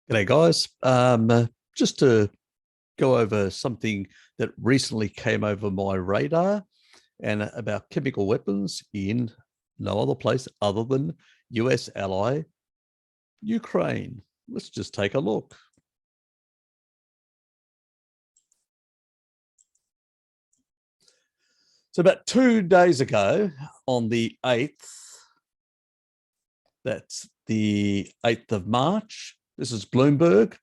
G'day, guys. Just to go over something that recently came over my radar and about chemical weapons in no other place other than US ally Ukraine. Let's just take a look. So about 2 days ago, on the 8th, that's the 8th of March, this is Bloomberg.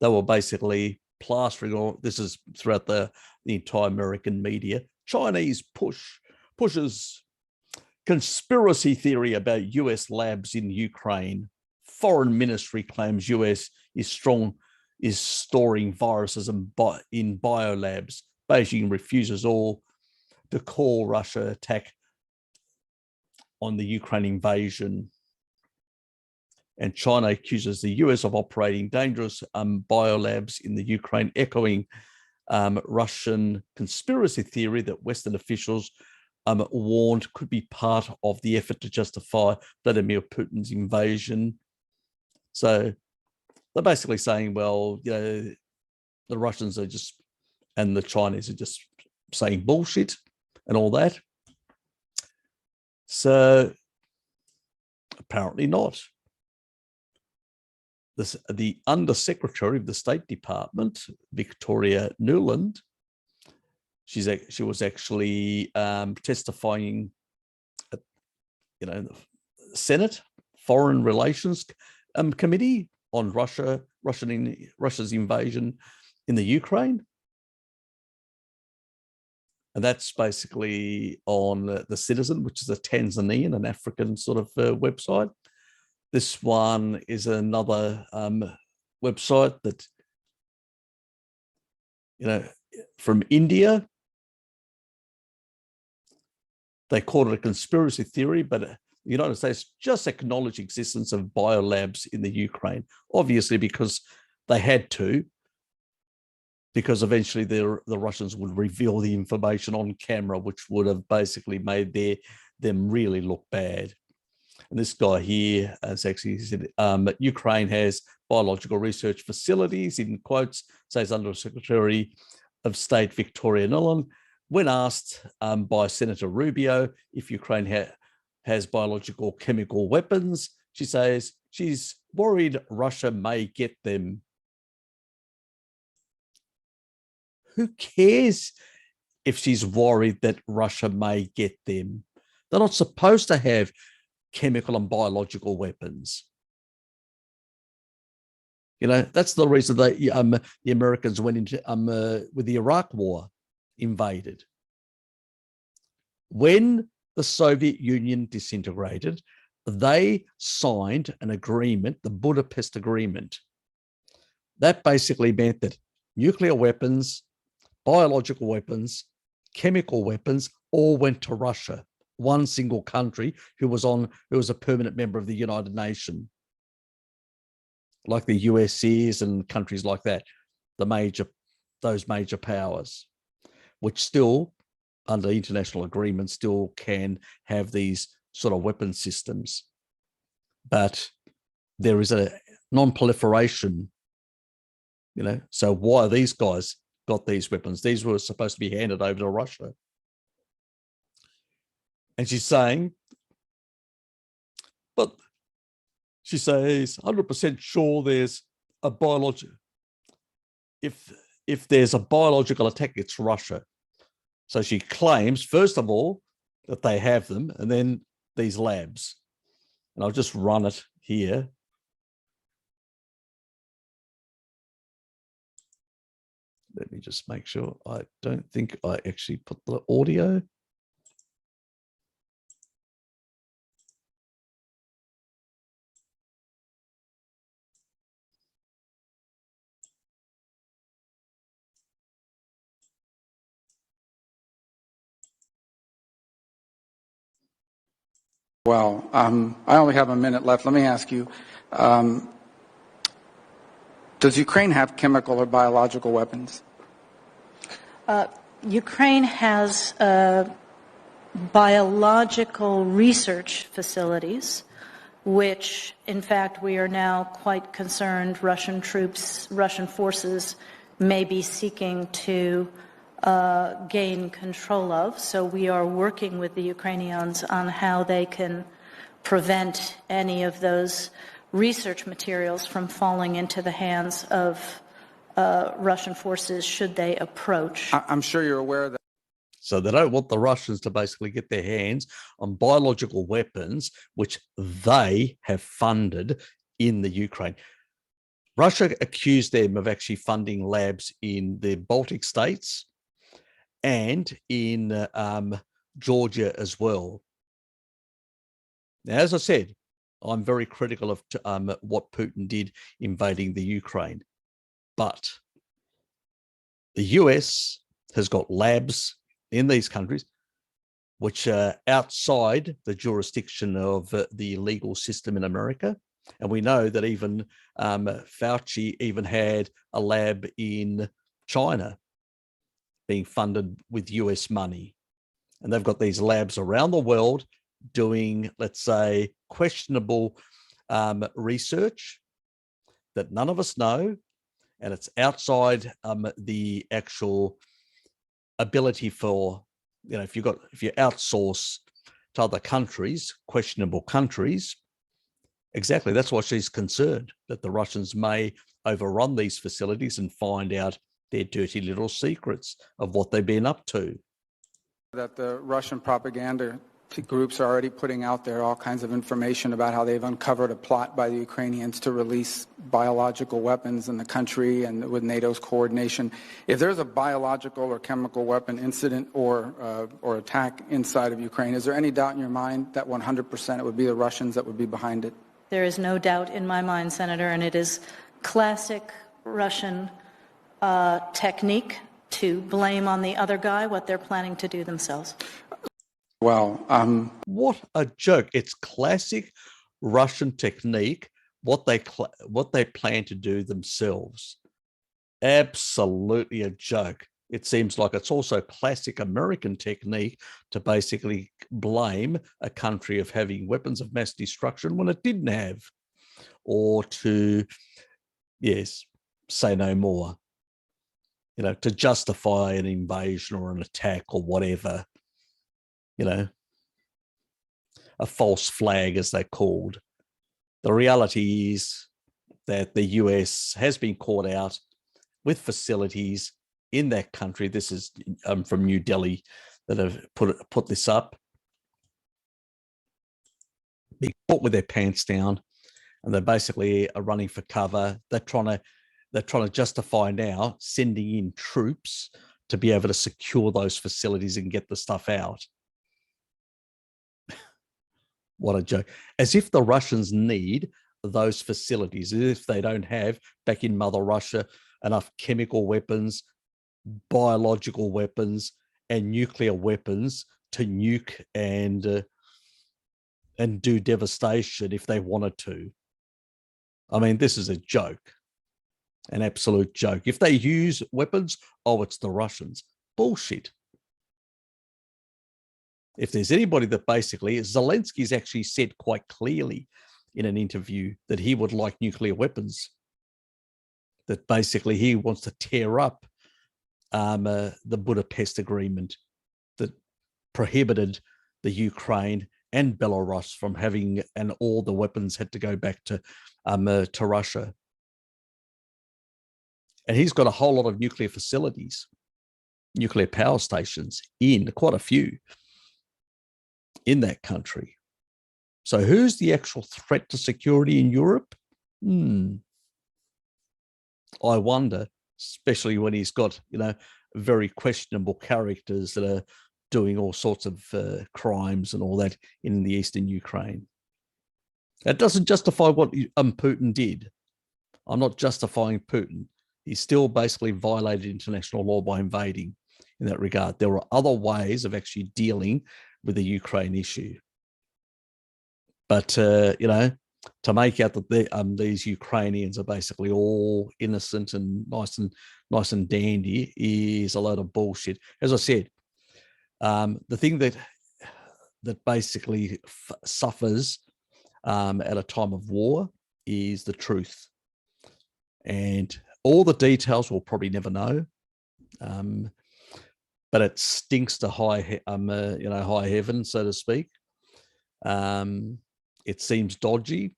They were basically plastering all this is throughout the entire American media. Chinese pushes conspiracy theory about US labs in Ukraine. Foreign ministry claims US is storing viruses in biolabs. Beijing refuses all to call Russia attack on the Ukraine invasion. And China accuses the US of operating dangerous biolabs in the Ukraine, echoing Russian conspiracy theory that Western officials warned could be part of the effort to justify Vladimir Putin's invasion. So they're basically saying, well, the Russians are just, and the Chinese are just saying bullshit and all that. So apparently not. The Undersecretary of the State Department, Victoria Nuland, she was actually testifying at the Senate Foreign Relations Committee on Russia's invasion in the Ukraine. And that's basically on The Citizen, which is a Tanzanian and African sort of website. This one is another website that, from India. They called it a conspiracy theory, but the United States just acknowledged existence of biolabs in the Ukraine, obviously because they had to, because eventually the Russians would reveal the information on camera, which would have basically made them really look bad. And this guy here has actually said Ukraine has biological research facilities, in quotes, says Undersecretary of State Victoria Nuland. When asked by Senator Rubio if Ukraine has biological chemical weapons, she says she's worried Russia may get them. Who cares if she's worried that Russia may get them? They're not supposed to have chemical and biological weapons. That's the reason the Americans went into with the Iraq War, invaded. When the Soviet Union disintegrated, they signed an agreement, the Budapest Agreement. That basically meant that nuclear weapons, biological weapons, chemical weapons all went to Russia, one single country who was a permanent member of the United Nations, like the US is and countries like that, those major powers, which still, under international agreements, still can have these sort of weapon systems. But there is a non-proliferation, so why these guys got these weapons? These were supposed to be handed over to Russia. And she's saying, but she says 100% sure there's a biological, if there's a biological attack, it's Russia. So she claims, first of all, that they have them, and then these labs. And I'll just run it here. Let me just make sure. I don't think I actually put the audio. Well, I only have a minute left. Let me ask you, does Ukraine have chemical or biological weapons? Ukraine has biological research facilities which, in fact, we are now quite concerned Russian troops, Russian forces may be seeking to gain control of. So we are working with the Ukrainians on how they can prevent any of those research materials from falling into the hands of Russian forces should they approach. I'm sure you're aware that. So they don't want the Russians to basically get their hands on biological weapons, which they have funded in the Ukraine. Russia accused them of actually funding labs in the Baltic states and in Georgia as well. Now, as I said, I'm very critical of what Putin did invading the Ukraine. But the US has got labs in these countries which are outside the jurisdiction of the legal system in America. And we know that even Fauci even had a lab in China being funded with US money. And they've got these labs around the world doing, let's say, questionable research that none of us know, and it's outside the actual ability for, if you outsource to other countries, questionable countries, exactly, that's why she's concerned, that the Russians may overrun these facilities and find out their dirty little secrets of what they've been up to. That the Russian propaganda groups are already putting out there all kinds of information about how they've uncovered a plot by the Ukrainians to release biological weapons in the country and with NATO's coordination. If there's a biological or chemical weapon incident or attack inside of Ukraine, is there any doubt in your mind that 100% it would be the Russians that would be behind it? There is no doubt in my mind, Senator, and it is classic Russian technique to blame on the other guy what they're planning to do themselves. Well, what a joke. It's classic Russian technique, what they plan to do themselves. Absolutely a joke. It seems like it's also classic American technique to basically blame a country of having weapons of mass destruction when it didn't have, or to, yes, say no more, to justify an invasion or an attack or whatever. A false flag, as they're called. The reality is that the US has been caught out with facilities in that country. This is from New Delhi that have put this up. Being caught with their pants down, and they basically are running for cover. They're trying to justify now sending in troops to be able to secure those facilities and get the stuff out. What a joke. As if the Russians need those facilities, as if they don't have, back in Mother Russia, enough chemical weapons, biological weapons, and nuclear weapons to nuke and do devastation if they wanted to. I mean, this is a joke, an absolute joke. If they use weapons, it's the Russians. Bullshit. If there's anybody that basically, Zelensky's actually said quite clearly in an interview that he would like nuclear weapons, that basically he wants to tear up the Budapest Agreement that prohibited the Ukraine and Belarus from having, and all the weapons had to go back to Russia. And he's got a whole lot of nuclear facilities, nuclear power stations, in quite a few in that country. So who's the actual threat to security in Europe? I wonder, especially when he's got, very questionable characters that are doing all sorts of crimes and all that in the eastern Ukraine. That doesn't justify what Putin did. I'm not justifying Putin. He still basically violated international law by invading in that regard. There were other ways of actually dealing with the Ukraine issue. But, to make out that these Ukrainians are basically all innocent and nice and dandy is a load of bullshit. As I said, the thing that basically suffers at a time of war is the truth. And all the details we'll probably never know. But it stinks to high heaven, so to speak. It seems dodgy.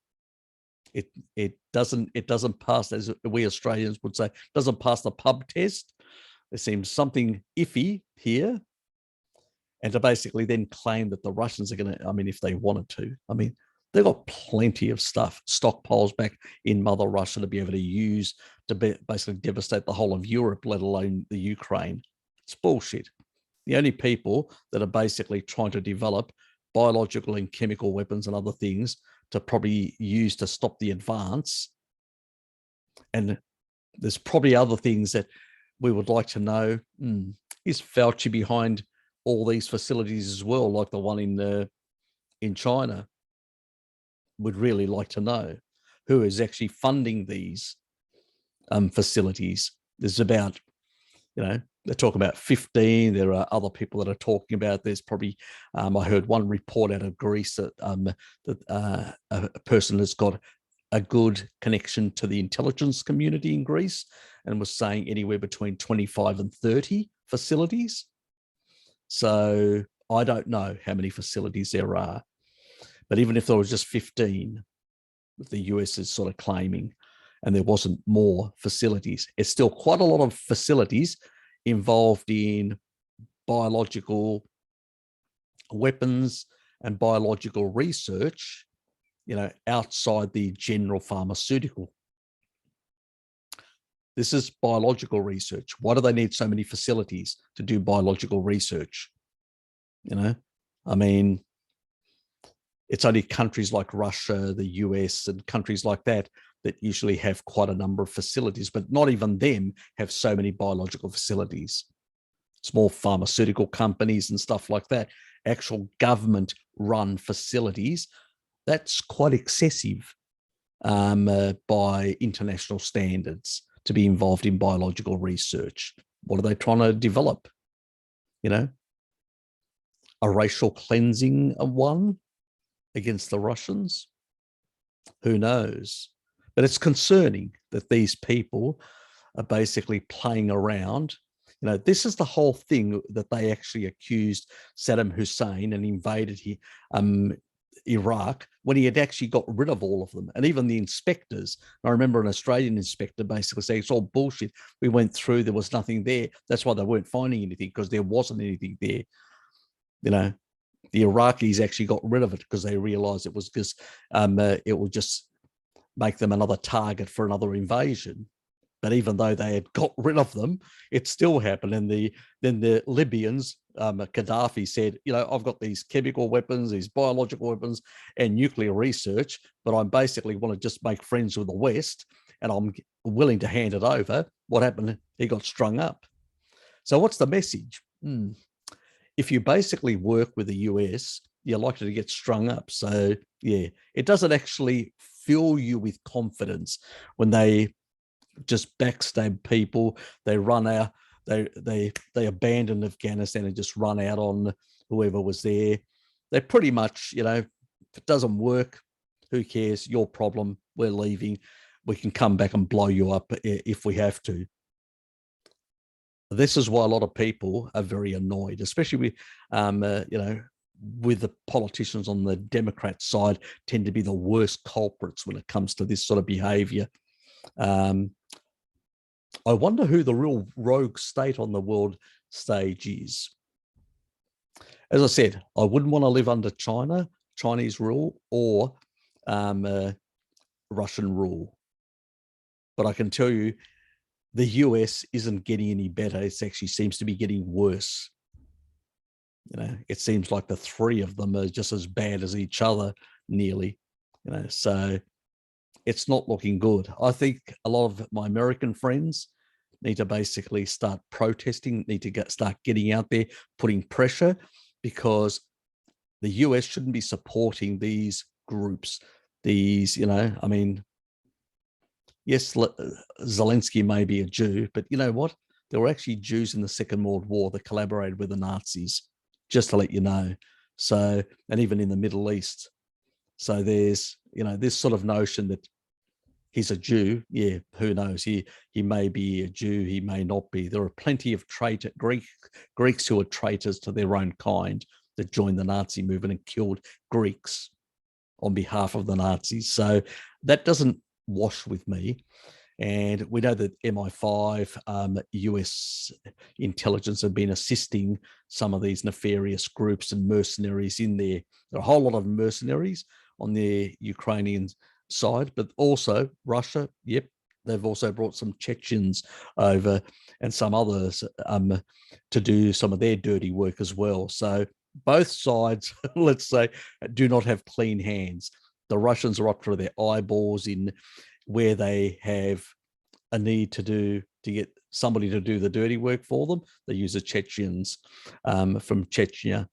It doesn't pass, as we Australians would say, doesn't pass the pub test. There seems something iffy here. And to basically then claim that the Russians are going to, I mean, if they wanted to, I mean, they've got plenty of stuff, stockpiles back in Mother Russia to be able to use to basically devastate the whole of Europe, let alone the Ukraine. It's bullshit. The only people that are basically trying to develop biological and chemical weapons and other things to probably use to stop the advance. And there's probably other things that we would like to know. Is Fauci behind all these facilities as well, like the one in China? Would really like to know who is actually funding these facilities. There's about, they're talking about 15. There are other people that are talking about. There's probably, I heard one report out of Greece that a person has got a good connection to the intelligence community in Greece and was saying anywhere between 25 and 30 facilities. So I don't know how many facilities there are, but even if there was just 15, the US is sort of claiming, and there wasn't more facilities, it's still quite a lot of facilities involved in biological weapons and biological research, outside the general pharmaceutical. This is biological research. Why do they need so many facilities to do biological research? I mean, it's only countries like Russia, the US, and countries like that usually have quite a number of facilities, but not even them have so many biological facilities. Small pharmaceutical companies and stuff like that, actual government-run facilities, that's quite excessive by international standards to be involved in biological research. What are they trying to develop? A racial cleansing one against the Russians? Who knows? But it's concerning that these people are basically playing around. This is the whole thing that they actually accused Saddam Hussein and invaded Iraq when he had actually got rid of all of them. And even the inspectors, I remember an Australian inspector basically saying, it's all bullshit. We went through, there was nothing there. That's why they weren't finding anything, because there wasn't anything there. The Iraqis actually got rid of it because they realized it was just, it would just make them another target for another invasion. But even though they had got rid of them, it still happened. And then the Libyans, Gaddafi said, I've got these chemical weapons, these biological weapons, and nuclear research, but I basically want to just make friends with the West, and I'm willing to hand it over. What happened? He got strung up. So what's the message? If you basically work with the US, you're likely to get strung up. So yeah, it doesn't actually fill you with confidence when they just backstab people. They run out, they abandon Afghanistan and just run out on whoever was there. They pretty much, if it doesn't work, who cares? Your problem. We're leaving. We can come back and blow you up if we have to. This is why a lot of people are very annoyed, especially with, with the politicians on the Democrat side tend to be the worst culprits when it comes to this sort of behavior. I wonder who the real rogue state on the world stage is. As I said, I wouldn't want to live under Chinese rule, or Russian rule. But I can tell you, the US isn't getting any better. It actually seems to be getting worse. It seems like the three of them are just as bad as each other, nearly. So it's not looking good. I think a lot of my American friends need to basically start protesting, need to start getting out there, putting pressure, because the US shouldn't be supporting these groups. These, I mean, yes, Zelensky may be a Jew, but you know what? There were actually Jews in the Second World War that collaborated with the Nazis, just to let you know. So, and even in the Middle East. So there's, this sort of notion that he's a Jew. Yeah, who knows? He may be a Jew. He may not be. There are plenty of Greeks who are traitors to their own kind that joined the Nazi movement and killed Greeks on behalf of the Nazis. So that doesn't wash with me. And we know that MI5, US intelligence have been assisting some of these nefarious groups and mercenaries in there. There are a whole lot of mercenaries on the Ukrainian side, but also Russia, yep, they've also brought some Chechens over and some others to do some of their dirty work as well. So both sides, let's say, do not have clean hands. The Russians are up to their eyeballs in where they have a need to get somebody to do the dirty work for them. They use the Chechens from Chechnya,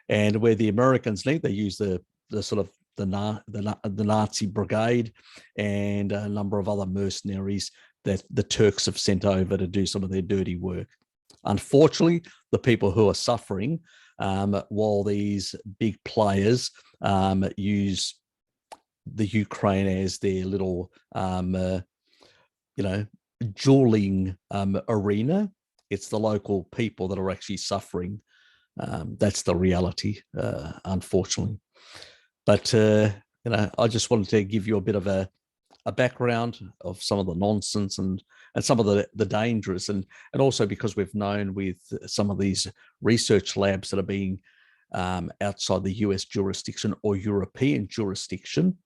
and where the Americans need, they use the sort of the Nazi brigade and a number of other mercenaries that the Turks have sent over to do some of their dirty work. Unfortunately, the people who are suffering while these big players use the Ukraine as their little, dueling arena, it's the local people that are actually suffering. That's the reality, unfortunately. But, I just wanted to give you a bit of a background of some of the nonsense and some of the dangers. And also because we've known with some of these research labs that are being outside the US jurisdiction or European jurisdiction.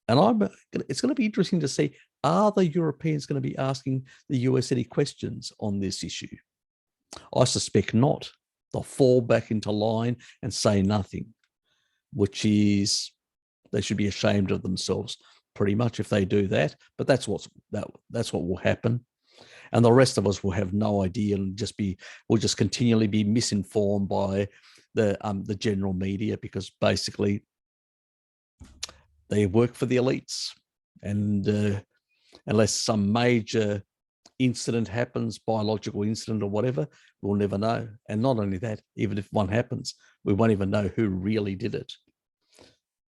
And it's going to be interesting to see, are the Europeans going to be asking the US any questions on this issue? I suspect not. They'll fall back into line and say nothing, which is, they should be ashamed of themselves pretty much if they do that. But that's what will happen. And the rest of us will have no idea and we'll just continually be misinformed by the general media, because basically they work for the elites. And unless some major incident happens, biological incident or whatever, we'll never know. And not only that, even if one happens, we won't even know who really did it.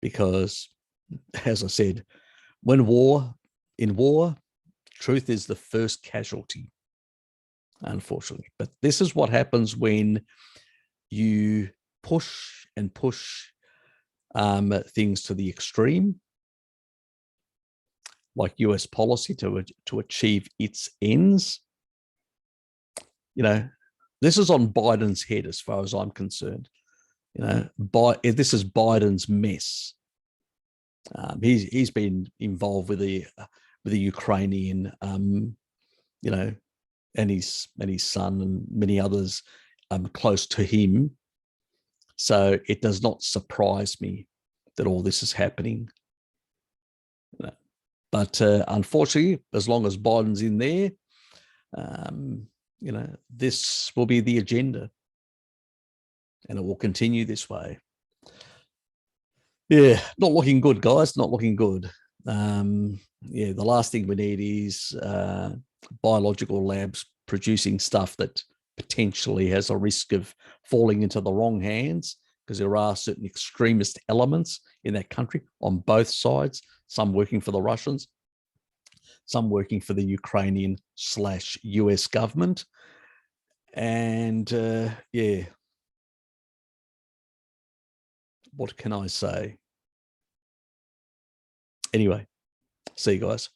Because, as I said, in war, truth is the first casualty, unfortunately. But this is what happens when you push and push things to the extreme, like US policy to achieve its ends. This is on Biden's head as far as I'm concerned. This is Biden's mess. He's been involved with the Ukrainian, and his son and many others close to him. So it does not surprise me that all this is happening. But unfortunately, as long as Biden's in there, this will be the agenda, and it will continue this way. Yeah, not looking good, guys. Not looking good. The last thing we need is biological labs producing stuff that potentially has a risk of falling into the wrong hands, because there are certain extremist elements in that country on both sides, some working for the Russians, some working for the Ukrainian/US government. And what can I say? Anyway, see you guys.